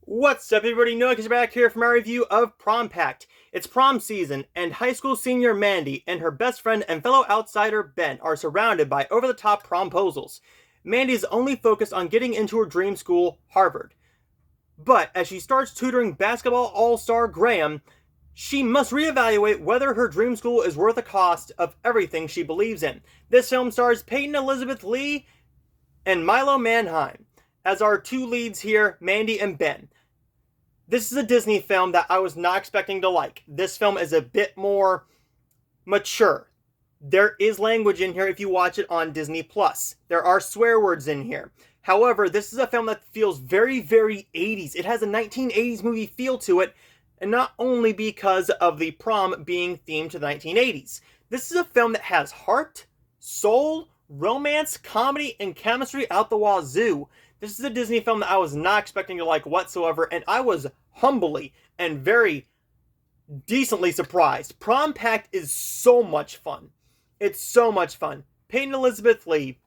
What's up, everybody? Noah is back here from our review of Prom Pact. It's prom season, and high school senior Mandy and her best friend and fellow outsider Ben are surrounded by over-the-top promposals. Mandy is only focused on getting into her dream school, Harvard. But as she starts tutoring basketball all-star Graham, she must reevaluate whether her dream school is worth the cost of everything she believes in. This film stars Peyton Elizabeth Lee and Milo Manheim as our two leads here, Mandy and Ben. This is a Disney film that I was not expecting to like. This film is a bit more mature. There is language in here if you watch it on Disney+. There are swear words in here. However, this is a film that feels very, very 80s. It has a 1980s movie feel to it, and not only because of the prom being themed to the 1980s. This is a film that has heart, soul, romance, comedy, and chemistry out the wazoo. This is a Disney film that I was not expecting to like whatsoever, and I was humbly and very decently surprised. Prom Pact is so much fun. It's so much fun. Peyton Elizabeth Lee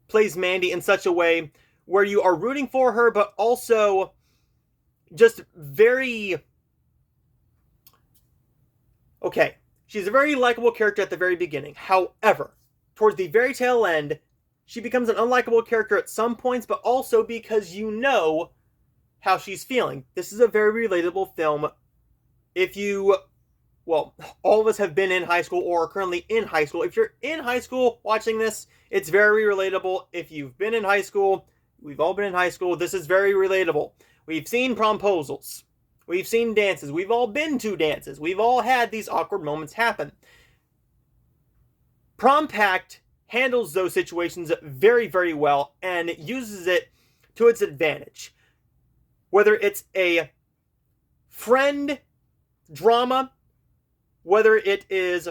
plays Mandy in such a way where you are rooting for her, but also just very... Okay, she's a very likable character at the very beginning. However, towards the very tail end, she becomes an unlikable character at some points, but also because you know how she's feeling. This is a very relatable film. If you, well, all of us have been in high school or are currently in high school. If you're in high school watching this, it's very relatable. If you've been in high school, we've all been in high school, this is very relatable. We've seen promposals. We've seen dances. We've all been to dances. We've all had these awkward moments happen. Prom Pact handles those situations very, very well and uses it to its advantage. Whether it's a friend drama, whether it is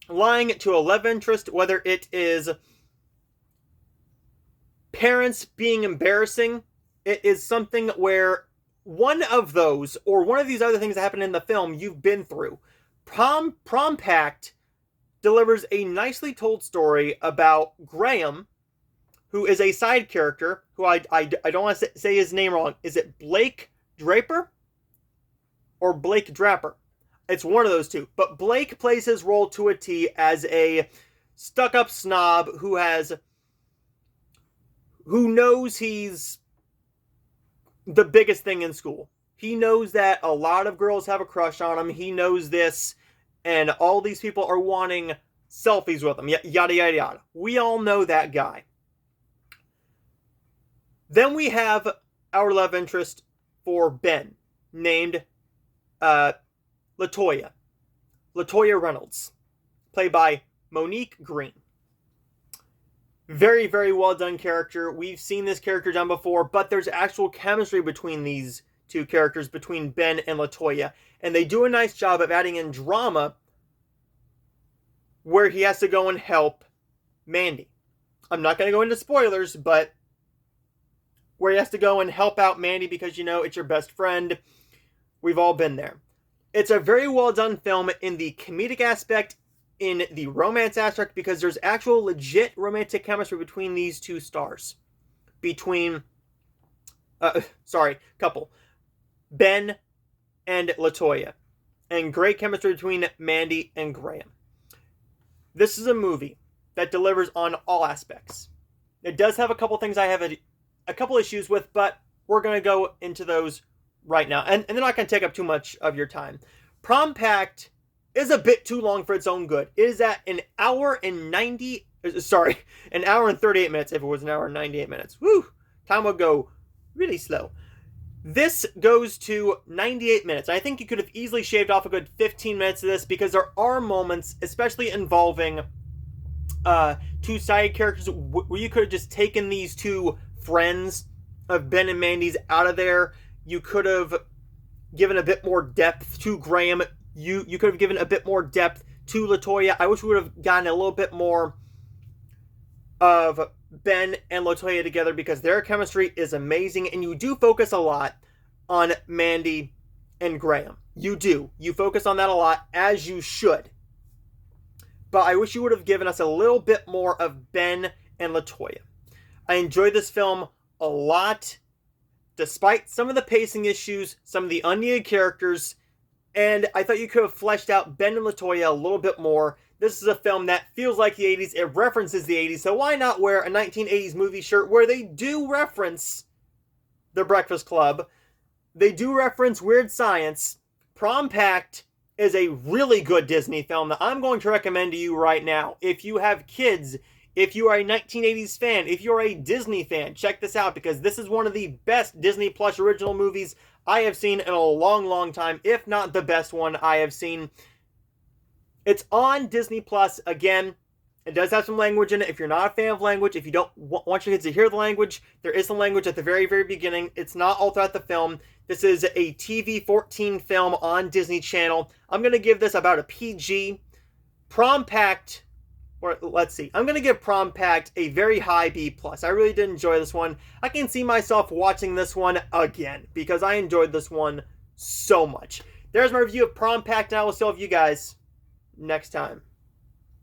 lying to a love interest, whether it is parents being embarrassing, it is something where one of those, or one of these other things that happen in the film, you've been through. Prom Pact delivers a nicely told story about Graham, who is a side character, who I don't want to say his name wrong. Is it Blake Draper? Or Blake Draper? It's one of those two. But Blake plays his role to a T as a stuck-up snob who knows he's the biggest thing in school. He knows that a lot of girls have a crush on him. He knows this. And all these people are wanting selfies with him. Yada, yada, yada. We all know that guy. Then we have our love interest for Ben, named Latoya. Latoya Reynolds, played by Monique Green. Very, very well done character. We've seen this character done before, but there's actual chemistry between these two characters, between Ben and Latoya. And they do a nice job of adding in drama where he has to go and help Mandy. I'm not going to go into spoilers, but where he has to go and help out Mandy because, you know, it's your best friend. We've all been there. It's a very well done film in the comedic aspect, in the romance aspect, because there's actual legit romantic chemistry between these two stars. Couple. Ben and Latoya. And great chemistry between Mandy and Graham. This is a movie that delivers on all aspects. It does have a couple things I have a couple issues with, but we're going to go into those right now. And they're not going to take up too much of your time. Prom Pact is a bit too long for its own good. It is at an hour and 38 minutes if it was an hour and 98 minutes. Woo! Time would go really slow. This goes to 98 minutes. I think you could have easily shaved off a good 15 minutes of this because there are moments, especially involving two side characters, where you could have just taken these two friends of Ben and Mandy's out of there. You could have given a bit more depth to Graham. You could have given a bit more depth to Latoya. I wish we would have gotten a little bit more of Ben and Latoya together because their chemistry is amazing, and you do focus a lot on Mandy and Graham. You do. You focus on that a lot, as you should. But I wish you would have given us a little bit more of Ben and Latoya. I enjoyed this film a lot. despite some of the pacing issues, some of the unneeded characters, and I thought you could have fleshed out Ben and LaToya a little bit more. This is a film that feels like the 80s, it references the 80s, so why not wear a 1980s movie shirt where they do reference The Breakfast Club, they do reference Weird Science. Prom Pact is a really good Disney film that I'm going to recommend to you right now. If you have kids, if you are a 1980s fan, if you're a Disney fan, check this out because this is one of the best Disney Plus original movies I have seen in a long, long time, if not the best one I have seen. It's on Disney Plus. Again, it does have some language in it. If you're not a fan of language, if you don't want your kids to hear the language, there is some language at the very, very beginning. It's not all throughout the film. This is a TV-14 film on Disney Channel. I'm going to give this about a PG. Prom Pact, or let's see, I'm going to give Prom Pact a very high B+. I really did enjoy this one. I can see myself watching this one again because I enjoyed this one so much. There's my review of Prom Pact, and I will see all of you guys next time.